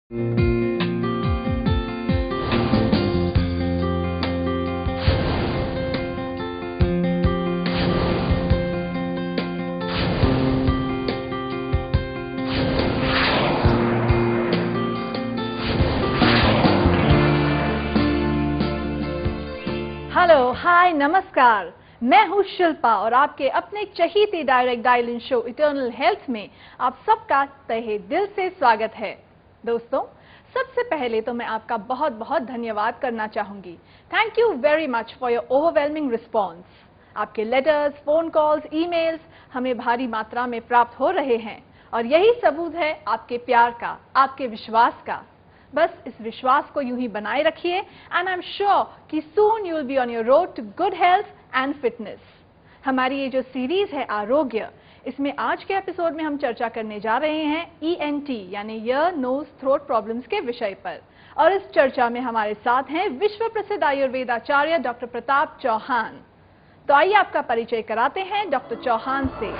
Hello, हाय, नमस्कार। मैं हूं शिल्पा और आपके अपने चहीते डायरेक्ट डायल-इन शो इटर्नल हेल्थ में आप सबका तहे दिल से स्वागत है। दोस्तों, सबसे पहले तो मैं आपका बहुत बहुत धन्यवाद करना चाहूंगी। Thank you very much for your overwhelming response. आपके लेटर्स, फोन कॉल्स, ईमेल्स हमें भारी मात्रा में प्राप्त हो रहे हैं और यही सबूत है आपके प्यार का, आपके विश्वास का। बस इस विश्वास को यूं ही बनाए रखिए एंड आई एम श्योर कि soon you will be on your road to good health and fitness. हमारी ये जो सीरीज है आरोग्य, इसमें आज के एपिसोड में हम चर्चा करने जा रहे हैं ENT यानी ईयर नोज थ्रोट प्रॉब्लम्स के विषय पर। और इस चर्चा में हमारे साथ हैं विश्व प्रसिद्ध आयुर्वेद आचार्य डॉक्टर प्रताप चौहान। तो आइए आपका परिचय कराते हैं डॉक्टर चौहान से।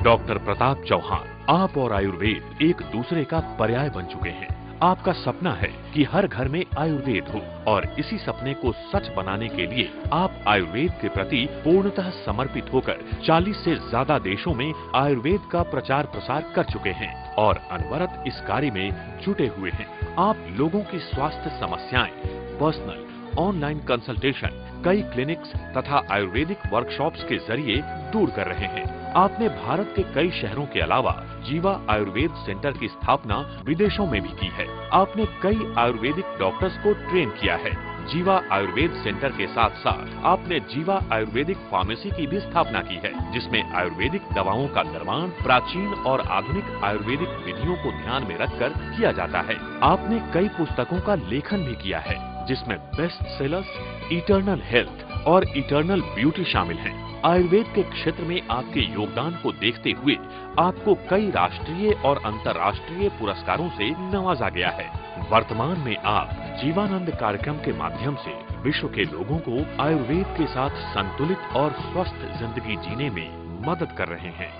डॉक्टर प्रताप चौहान, आप और आयुर्वेद एक दूसरे का पर्याय बन चुके हैं। आपका सपना है कि हर घर में आयुर्वेद हो और इसी सपने को सच बनाने के लिए आप आयुर्वेद के प्रति पूर्णतः समर्पित होकर 40 से ज्यादा देशों में आयुर्वेद का प्रचार प्रसार कर चुके हैं और अनवरत इस कार्य में जुटे हुए हैं। आप लोगों की स्वास्थ्य समस्याएं पर्सनल, ऑनलाइन कंसल्टेशन, कई क्लिनिक्स तथा आयुर्वेदिक वर्कशॉप्स के जरिए दूर कर रहे हैं। आपने भारत के कई शहरों के अलावा जीवा आयुर्वेद सेंटर की स्थापना विदेशों में भी की है। आपने कई आयुर्वेदिक डॉक्टर्स को ट्रेन किया है। जीवा आयुर्वेद सेंटर के साथ साथ आपने जीवा आयुर्वेदिक फार्मेसी की भी स्थापना की है, जिसमें आयुर्वेदिक दवाओं का निर्माण प्राचीन और आधुनिक आयुर्वेदिक विधियों को ध्यान में रखकर किया जाता है। आपने कई पुस्तकों का लेखन भी किया है, जिसमें बेस्ट सेलर्स, इटर्नल हेल्थ और इटर्नल ब्यूटी शामिल हैं। आयुर्वेद के क्षेत्र में आपके योगदान को देखते हुए आपको कई राष्ट्रीय और अंतर्राष्ट्रीय पुरस्कारों से नवाजा गया है। वर्तमान में आप जीवानंद कार्यक्रम के माध्यम से विश्व के लोगों को आयुर्वेद के साथ संतुलित और स्वस्थ जिंदगी जीने में मदद कर रहे हैं।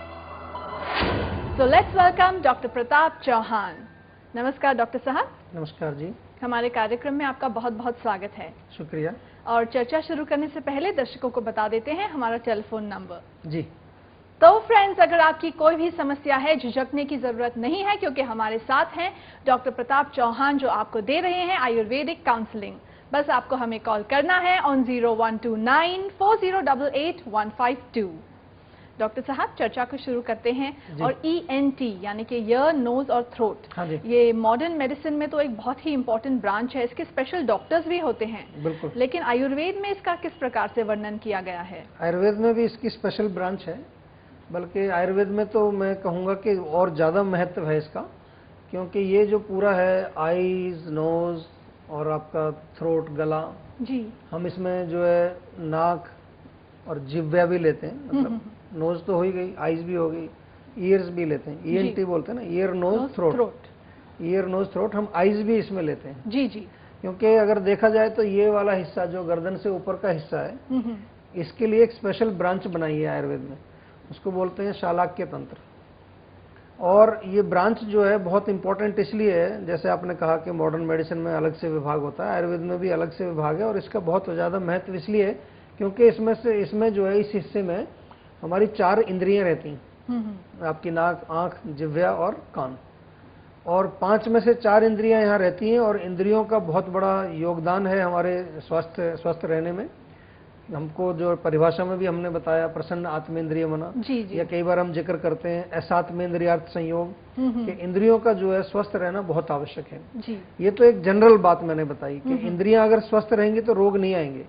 So let's welcome doctor Pratap Chauhan. नमस्कार डॉक्टर साहब। नमस्कार जी। हमारे कार्यक्रम में आपका बहुत बहुत स्वागत है। शुक्रिया। और चर्चा शुरू करने से पहले दर्शकों को बता देते हैं हमारा टेलीफोन नंबर। जी। तो फ्रेंड्स, अगर आपकी कोई भी समस्या है, झिझकने की जरूरत नहीं है, क्योंकि हमारे साथ हैं डॉक्टर प्रताप चौहान जो आपको दे रहे हैं आयुर्वेदिक काउंसलिंग। बस आपको हमें कॉल करना है ऑन 0129 4088 152। डॉक्टर साहब, चर्चा को शुरू करते हैं। और ENT यानी कि ईयर, नोज और थ्रोट, ये मॉडर्न मेडिसिन में तो एक बहुत ही इंपॉर्टेंट ब्रांच है। इसके स्पेशल डॉक्टर्स भी होते हैं। बिल्कुल। लेकिन आयुर्वेद में इसका किस प्रकार से वर्णन किया गया है? आयुर्वेद में भी इसकी स्पेशल ब्रांच है, बल्कि आयुर्वेद में तो मैं कहूँगा कि और ज़्यादा महत्व है इसका, क्योंकि ये जो पूरा है आईज, नोज और आपका थ्रोट, गला जी, हम इसमें जो है नाक और जिह्वा भी लेते हैं। मतलब नोज तो हो ही गई, आईज भी हो गई, ईयर्स भी लेते हैं। ENT बोलते हैं ना, ear nose throat. Ear nose throat, हम आईज भी इसमें लेते हैं। जी जी। क्योंकि अगर देखा जाए तो ये वाला हिस्सा जो गर्दन से ऊपर का हिस्सा है, इसके लिए एक स्पेशल ब्रांच बनाई है आयुर्वेद में, उसको बोलते हैं शालाक्य तंत्र। और ये ब्रांच जो है बहुत इंपॉर्टेंट इसलिए है, जैसे आपने कहा कि मॉडर्न मेडिसिन में अलग से विभाग होता है, आयुर्वेद में भी अलग से विभाग है। और इसका बहुत ज़्यादा महत्व इसलिए है क्योंकि इसमें जो है, इस हिस्से में हमारी 4 इंद्रियां रहती हैं। आपकी नाक, आंख, जिह्वा और कान। और 5 में से 4 इंद्रियां यहाँ रहती हैं और इंद्रियों का बहुत बड़ा योगदान है हमारे स्वस्थ रहने में। हमको जो परिभाषा में भी हमने बताया, प्रसन्न आत्मेंद्रिय मना, या कई बार हम जिक्र करते हैं असात्मेंद्रियार्थ संयोग, कि इंद्रियों का जो है स्वस्थ रहना बहुत आवश्यक है जी। ये तो एक जनरल बात मैंने बताई कि इंद्रियां अगर स्वस्थ रहेंगी तो रोग नहीं आएंगे,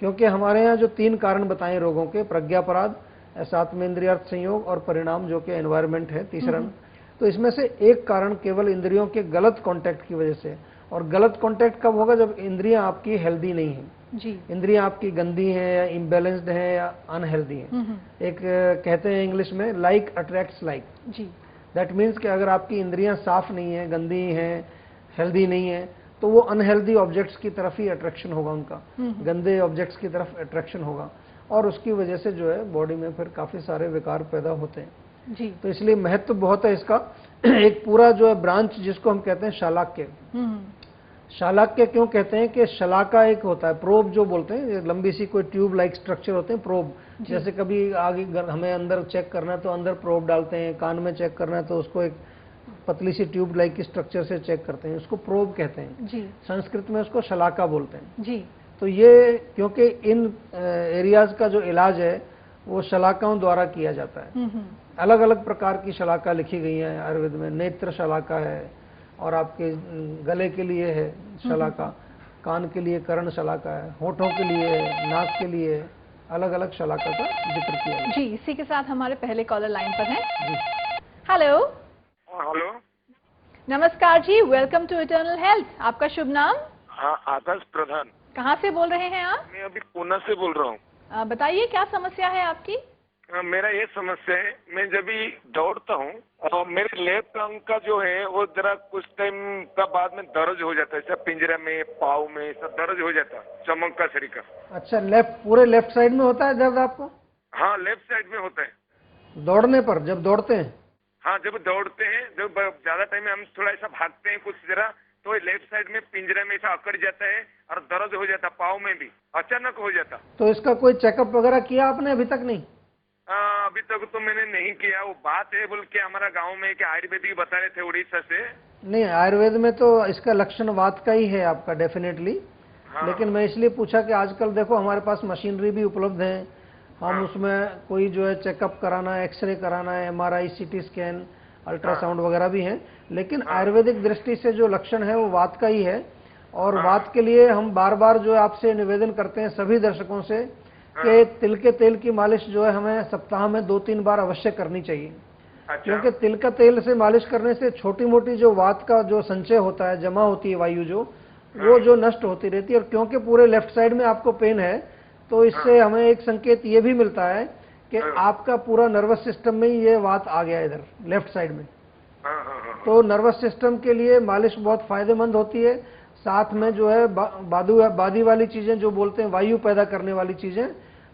क्योंकि हमारे यहाँ जो 3 कारण बताए रोगों के, प्रज्ञापराध, असात्मेंद्रियार्थ संयोग और परिणाम जो कि एनवायरमेंट है तीसरा, तो इसमें से एक कारण केवल इंद्रियों के गलत कांटेक्ट की वजह से। और गलत कांटेक्ट कब होगा? जब इंद्रियां आपकी हेल्दी नहीं है जी। इंद्रियां आपकी गंदी हैं या इम्बैलेंस्ड हैं या अनहेल्दी हैं। एक कहते हैं इंग्लिश में लाइक अट्रैक्ट्स लाइक जी। दैट मीन्स कि अगर आपकी इंद्रियां साफ नहीं है, गंदी हैं, हेल्दी नहीं है, तो वो अनहेल्दी ऑब्जेक्ट्स की तरफ ही अट्रैक्शन होगा उनका, गंदे ऑब्जेक्ट्स की तरफ अट्रैक्शन होगा, और उसकी वजह से जो है बॉडी में फिर काफी सारे विकार पैदा होते हैं जी। तो इसलिए महत्व बहुत है इसका एक पूरा जो है ब्रांच जिसको हम कहते हैं शलाक्य। शलाक्य क्यों कहते हैं कि शलाका एक होता है, प्रोब जो बोलते हैं, ये लंबी सी कोई ट्यूब लाइक स्ट्रक्चर होते हैं प्रोब। जैसे कभी आगे हमें अंदर चेक करना है तो अंदर प्रोब डालते हैं, कान में चेक करना है तो उसको एक पतली सी ट्यूब लाइक की स्ट्रक्चर से चेक करते हैं, उसको प्रोब कहते हैं जी। संस्कृत में उसको शलाका बोलते हैं जी। तो ये क्योंकि इन एरियाज का जो इलाज है वो शलाकाओं द्वारा किया जाता है। अलग अलग प्रकार की शलाका लिखी गई है आयुर्वेद में। नेत्र शलाका है, और आपके गले के लिए है शलाका, कान के लिए कर्ण शलाका है, होठों के लिए है, नाक के लिए है, अलग अलग शलाका का जिक्र किया है जी। इसी के साथ हमारे पहले कॉलर लाइन पर हैं जी। हेलो। हेलो, नमस्कार जी, वेलकम टू इटर्नल हेल्थ। आपका शुभ नाम? आकाश प्रधान। कहाँ से बोल रहे हैं आप? मैं अभी पुणे से बोल रहा हूँ। बताइए क्या समस्या है आपकी? मेरा ये समस्या है, मैं जब भी दौड़ता हूँ तो मेरे लेफ्ट अंग का जो है वो जरा कुछ टाइम का बाद में दर्द हो जाता है, सब पिंजरा में, पाँव में सब दर्द हो जाता है, चमक का शरीर का। अच्छा, पूरे लेफ्ट साइड में होता है दर्द आपको? हाँ, लेफ्ट साइड में होता है। दौड़ने पर जब दौड़ते हैं? हाँ, जब दौड़ते हैं, जब ज्यादा टाइम में हम थोड़ा ऐसा भागते हैं कुछ जरा, तो लेफ्ट साइड में पिंजरे में ऐसा अकड़ जाता है और दर्द हो जाता, पाँव में भी अचानक हो जाता। तो इसका कोई चेकअप वगैरह किया आपने अभी तक? नहीं, अभी तक तो मैंने नहीं किया। वो बात है बोल के हमारा गांव में कि आयुर्वेदिक बता रहे थे उड़ीसा से। नहीं, आयुर्वेद में तो इसका लक्षण वात का ही है आपका डेफिनेटली। हाँ। लेकिन मैं इसलिए पूछा कि आजकल देखो हमारे पास मशीनरी भी उपलब्ध है, हम हाँ। उसमें कोई जो है चेकअप कराना है, एक्सरे कराना है, MRI, CT स्कैन, अल्ट्रासाउंड हाँ। वगैरह भी है। लेकिन हाँ। आयुर्वेदिक दृष्टि से जो लक्षण है वो वात का ही है। और हाँ। वात के लिए हम बार बार जो है आपसे निवेदन करते हैं सभी दर्शकों से कि तिल के तेल की मालिश जो है हमें सप्ताह में 2-3 बार अवश्य करनी चाहिए। अच्छा। क्योंकि तिल का तेल से मालिश करने से छोटी मोटी जो वात का जो संचय होता है, जमा होती है वायु वो जो नष्ट होती रहती है। और क्योंकि पूरे लेफ्ट साइड में आपको पेन है तो इससे हमें एक संकेत ये भी मिलता है कि आपका पूरा नर्वस सिस्टम में ही ये वात आ गया इधर लेफ्ट साइड में। तो नर्वस सिस्टम के लिए मालिश बहुत फायदेमंद होती है। साथ में जो है बादी वाली चीजें जो बोलते हैं वायु पैदा करने वाली चीजें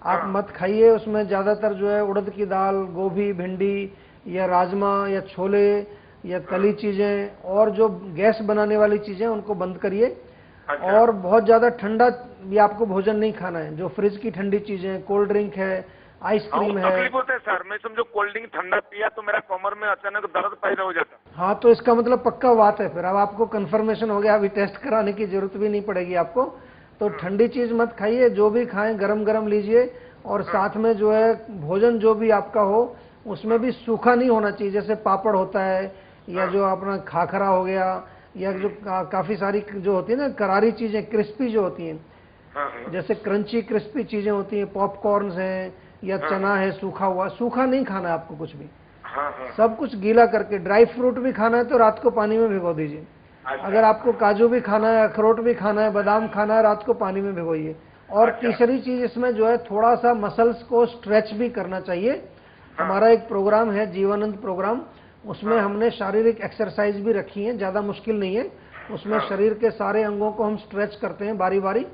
आप मत खाइए। उसमें ज्यादातर जो है उड़द की दाल, गोभी, भिंडी या राजमा या छोले या तली चीजें और जो गैस बनाने वाली चीजें उनको बंद करिए। अच्छा। और बहुत ज्यादा ठंडा भी आपको भोजन नहीं खाना है। जो फ्रिज की ठंडी चीजें, कोल्ड ड्रिंक है, आइसक्रीम है। तकलीफ होता है सर, मैं समझो कोल्ड ड्रिंक ठंडा पिया तो मेरा कमर में अचानक दर्द पैदा हो जाता। हाँ, तो इसका मतलब पक्का बात है। फिर अब आपको कंफर्मेशन हो गया, अभी टेस्ट कराने की जरूरत भी नहीं पड़ेगी आपको। तो ठंडी चीज मत खाइए, जो भी खाएं गरम गरम लीजिए। और साथ में जो है भोजन जो भी आपका हो उसमें भी सूखा नहीं होना चाहिए। जैसे पापड़ होता है या जो अपना खाखरा हो गया या जो काफी सारी जो होती है ना करारी चीजें, क्रिस्पी जो होती हैं, जैसे क्रंची क्रिस्पी चीजें होती हैं, पॉपकॉर्न्स हैं या चना है सूखा हुआ, सूखा नहीं खाना है आपको कुछ भी। सब कुछ गीला करके। ड्राई फ्रूट भी खाना है तो रात को पानी में भिगो दीजिए। अगर आपको काजू भी खाना है, अखरोट भी खाना है, बादाम खाना है, रात को पानी में भिगोइए। और तीसरी चीज इसमें जो है थोड़ा सा मसल्स को स्ट्रेच भी करना चाहिए। हमारा एक प्रोग्राम है जीवानंद प्रोग्राम, उसमें हमने शारीरिक एक्सरसाइज भी रखी है, ज्यादा मुश्किल नहीं है। उसमें शरीर के सारे अंगों को हम स्ट्रेच करते हैं बारी बारी,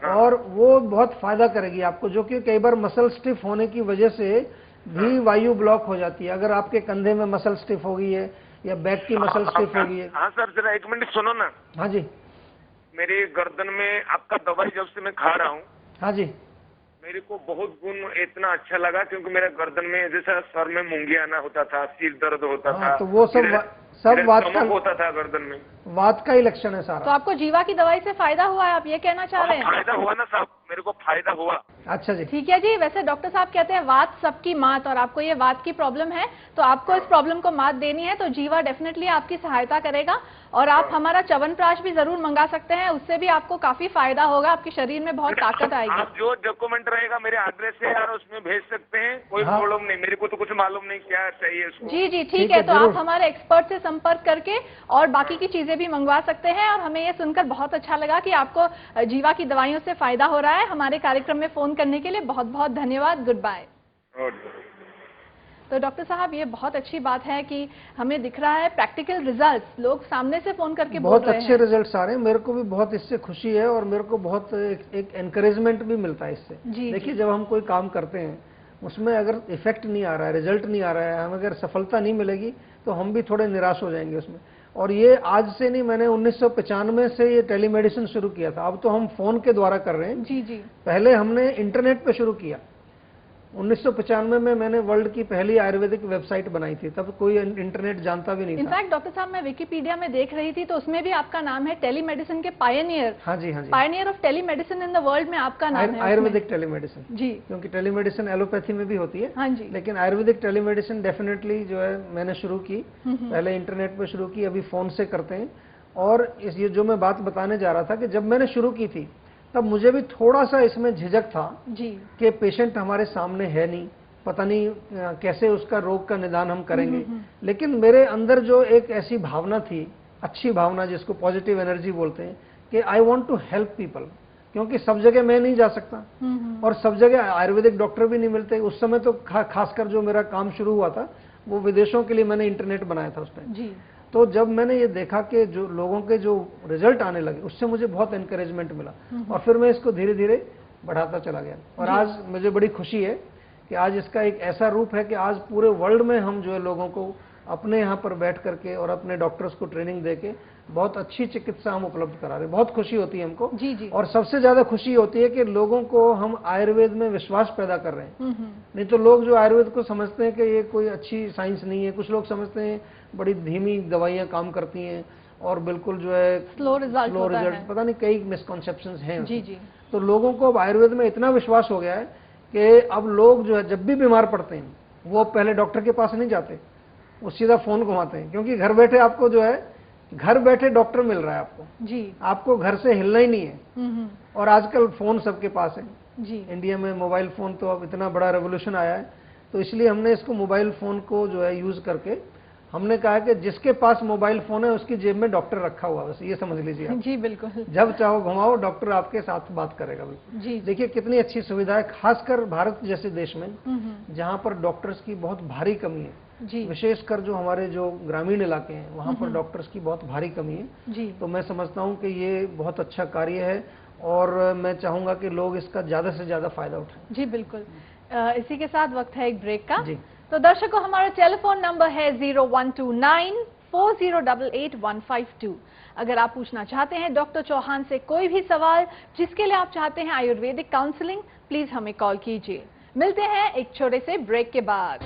और वो बहुत फायदा करेगी आपको। जो कि कई बार मसल स्टिफ होने की वजह से भी वायु ब्लॉक हो जाती है। अगर आपके कंधे में मसल स्टिफ हो गई है या बैक की मसल स्टिफ हो गई है। हाँ सर, जरा एक मिनट सुनो ना। हाँ जी। मेरी गर्दन में आपका दवाई जब से मैं खा रहा हूँ, हाँ जी, मेरे को बहुत गुण इतना अच्छा लगा। क्योंकि मेरे गर्दन में जैसा सर में मूंगी आना होता था, सिर दर्द होता था, तो वो सब वात का होता था गर्दन में, वात का ही लक्षण है सारा। तो आपको जीवा की दवाई से फायदा हुआ है, आप ये कहना चाह रहे हैं? फायदा हुआ ना साहब, मेरे को फायदा हुआ। अच्छा जी, ठीक है जी। वैसे डॉक्टर साहब कहते हैं वात सबकी मात, और आपको ये वात की प्रॉब्लम है तो आपको इस प्रॉब्लम को मात देनी है। तो जीवा डेफिनेटली आपकी सहायता करेगा। और आप हमारा च्यवनप्राश भी जरूर मंगा सकते हैं, उससे भी आपको काफी फायदा होगा, आपके शरीर में बहुत ताकत आएगी। आप जो डॉक्यूमेंट रहेगा मेरे एड्रेस से यार उसमें भेज सकते हैं, कोई प्रॉब्लम नहीं। मेरे को तो कुछ मालूम नहीं क्या चाहिए उसको। जी जी, ठीक है। तो आप हमारे एक्सपर्ट से संपर्क करके और बाकी की चीजें भी मंगवा सकते हैं। और हमें ये सुनकर बहुत अच्छा लगा कि आपको जीवा की दवाइयों से फायदा हो रहा है। हमारे कार्यक्रम में फोन करने के लिए बहुत बहुत धन्यवाद। Good bye. तो डॉक्टर साहब, ये बहुत अच्छी बात है कि हमें दिख रहा है प्रैक्टिकल रिजल्ट्स, लोग सामने से फोन करके बोल रहे हैं। बहुत अच्छे रिजल्ट्स आ रहे हैं। मेरे को भी बहुत इससे खुशी है और मेरे को बहुत एक एनकरेजमेंट भी मिलता है इससे। देखिए, जब हम कोई काम करते हैं उसमें अगर इफेक्ट नहीं आ रहा है, रिजल्ट नहीं आ रहा है, हमें अगर सफलता नहीं मिलेगी तो हम भी थोड़े निराश हो जाएंगे उसमें। और ये आज से नहीं, मैंने 1995 से ये टेलीमेडिसिन शुरू किया था। अब तो हम फोन के द्वारा कर रहे हैं। जी जी। पहले हमने इंटरनेट पे शुरू किया। 1995 में मैंने वर्ल्ड की पहली आयुर्वेदिक वेबसाइट बनाई थी, तब कोई इंटरनेट जानता भी नहीं था। इनफैक्ट डॉक्टर साहब, मैं विकिपीडिया में देख रही थी तो उसमें भी आपका नाम है टेलीमेडिसिन के पायनियर। हाँ जी, हाँ जी। Pioneer of telemedicine in the world में आपका नाम है आयुर्वेदिक टेलीमेडिसिन जी, क्योंकि टेलीमेडिसिन एलोपैथी में भी होती है। हाँ जी। लेकिन आयुर्वेदिक टेलीमेडिसिन डेफिनेटली जो है मैंने शुरू की, पहले इंटरनेट पे शुरू की, अभी फोन से करते हैं। और ये जो मैं बात बताने जा रहा था कि जब मैंने शुरू की थी तब मुझे भी थोड़ा सा इसमें झिझक था जी कि पेशेंट हमारे सामने है नहीं, पता नहीं कैसे उसका रोग का निदान हम करेंगे। लेकिन मेरे अंदर जो एक ऐसी भावना थी, अच्छी भावना जिसको पॉजिटिव एनर्जी बोलते हैं, कि I want to help people, क्योंकि सब जगह मैं नहीं जा सकता और सब जगह आयुर्वेदिक डॉक्टर भी नहीं मिलते। उस समय तो खासकर जो मेरा काम शुरू हुआ था वो विदेशों के लिए मैंने इंटरनेट बनाया था उस टाइम। जी। तो जब मैंने ये देखा कि जो लोगों के जो रिजल्ट आने लगे, उससे मुझे बहुत एनकरेजमेंट मिला और फिर मैं इसको धीरे धीरे बढ़ाता चला गया। और आज मुझे बड़ी खुशी है कि आज इसका एक ऐसा रूप है कि आज पूरे वर्ल्ड में हम जो है लोगों को अपने यहाँ पर बैठ करके और अपने डॉक्टर्स को ट्रेनिंग देके बहुत अच्छी चिकित्सा हम उपलब्ध करा रहे हैं। बहुत खुशी होती है हमको। जी जी। और सबसे ज्यादा खुशी होती है कि लोगों को हम आयुर्वेद में विश्वास पैदा कर रहे हैं। नहीं तो लोग जो आयुर्वेद को समझते हैं कि ये कोई अच्छी साइंस नहीं है, कुछ लोग समझते हैं बड़ी धीमी दवाइयां काम करती हैं और बिल्कुल जो है स्लो रिजल्ट, पता नहीं कई मिसकॉन्सेप्शंस हैं। जी जी। तो लोगों को अब आयुर्वेद में इतना विश्वास हो गया है कि अब लोग जो है जब भी बीमार पड़ते हैं वो पहले डॉक्टर के पास नहीं जाते, वो सीधा फोन घुमाते हैं, क्योंकि घर बैठे आपको जो है घर बैठे डॉक्टर मिल रहा है आपको जी, आपको घर से हिलना ही नहीं है। और आजकल फोन सबके पास है जी। इंडिया में। मोबाइल फोन तो अब इतना बड़ा रेवोल्यूशन आया है, तो इसलिए हमने इसको मोबाइल फोन को जो है यूज करके हमने कहा कि जिसके पास मोबाइल फोन है उसकी जेब में डॉक्टर रखा हुआ, बस ये समझ लीजिए आप। जी बिल्कुल। जब चाहो घुमाओ, डॉक्टर आपके साथ बात करेगा। बिल्कुल जी। देखिए कितनी अच्छी सुविधा है, खासकर भारत जैसे देश में जहां पर डॉक्टर्स की बहुत भारी कमी है। जी विशेषकर जो हमारे जो ग्रामीण इलाके हैं वहां पर डॉक्टर्स की बहुत भारी कमी है। जी। तो मैं समझता हूं कि ये बहुत अच्छा कार्य है और मैं चाहूंगा कि लोग इसका ज्यादा से ज्यादा फायदा उठाएं। जी बिल्कुल। इसी के साथ वक्त है एक ब्रेक का। जी। तो दर्शकों, हमारा टेलीफोन नंबर है 012940885152। अगर आप पूछना चाहते हैं डॉक्टर चौहान से कोई भी सवाल जिसके लिए आप चाहते हैं आयुर्वेदिक काउंसलिंग, प्लीज हमें कॉल कीजिए। मिलते हैं एक छोटे से ब्रेक के बाद।